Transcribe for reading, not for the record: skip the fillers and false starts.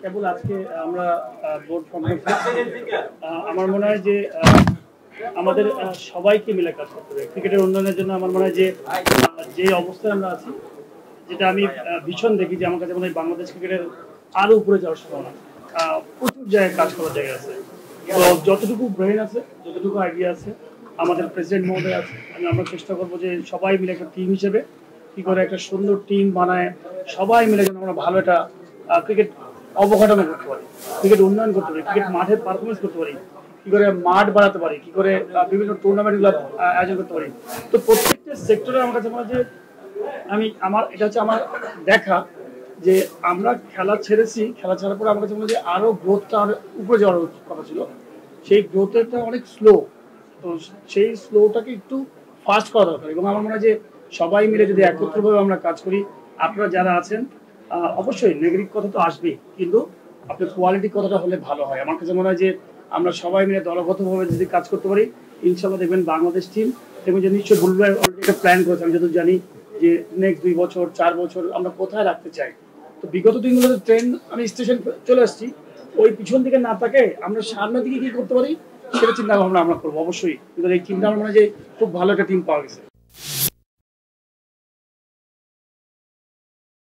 কেবল আজকে আমরা board conference আমার মনে হয় যে আমাদের সবাইকে মিলে কাজ করতে হবে ক্রিকেটের উন্নয়নের জন্য। আমার মনে হয় যে যে অবস্থায় আমরা আছি, যেটা আমি ভীষণ দেখি যে আমার কাছে মনে হয় বাংলাদেশ ক্রিকেটের আরো উপরে যাওয়ার সম্ভাবনা, প্রচুর জায়গায় কাজ করার জায়গা আছে। তো যতটুকু ব্রেন আছে, যতটুকু আইডিয়া আছে, আমাদের প্রেসিডেন্ট মহোদয় আছে, আমরা চেষ্টা করবো যে সবাই মিলে একটা টিম হিসেবে কি করে একটা সুন্দর টিম বানায় সবাই মিলে যেন আমরা ভালো একটা ক্রিকেট অবকাঠামো করতে পারি, ক্রিকেট উন্নয়ন করতে পারি, ক্রিকেট মাঠের পারফরমেন্স করতে পারি, কি করে মাঠ বাড়াতে পারি, কি করে বিভিন্ন টুর্নামেন্ট গুলো আয়োজন করতে পারি। তো প্রত্যেকটা সেক্টরে আমার কাছে মনে হয় যে এটা হচ্ছে আমার দেখা যে আমরা খেলা ছেড়েছি, খেলা ছাড়ার পরে আমার কাছে মনে হয় যে আরো গ্রোথটা আর উপরে যাওয়ার কথা ছিল। সেই গ্রোথটা অনেক স্লো, তো সেই স্লোটাকে একটু ফাস্ট করা দরকার। এবং আমার মনে হয় যে সবাই মিলে যদি একত্রভাবে আমরা কাজ করি, আপনারা যারা আছেন অবশ্যই নেগেটিভ কথা তো আসবেই, কিন্তু আপনার কোয়ালিটি কথাটা হলে ভালো হয়। আমার কাছে মনে হয় যে আমরা সবাই মিলে দলগতভাবে যদি কাজ করতে পারি, ইনশাল্লাহ দেখবেন বাংলাদেশ টিম এবং যে নিশ্চয়ই বুলবুল ভাই অলরেডি একটা প্ল্যান করেছে, আমি যতদূর জানি যে নেক্সট 2 বছর 4 বছর আমরা কোথায় রাখতে চাই। তো বিগত দিনগুলোতে ট্রেন আমি স্টেশন চলে আসছি, ওই পিছন দিকে না তাকে আমরা সামনের দিকে কি করতে পারি সেটা চিন্তা ভাবনা আমরা করবো অবশ্যই। কিন্তু এই টিমটা আমার মনে হয় যে খুব ভালো একটা টিম পাওয়া গেছে।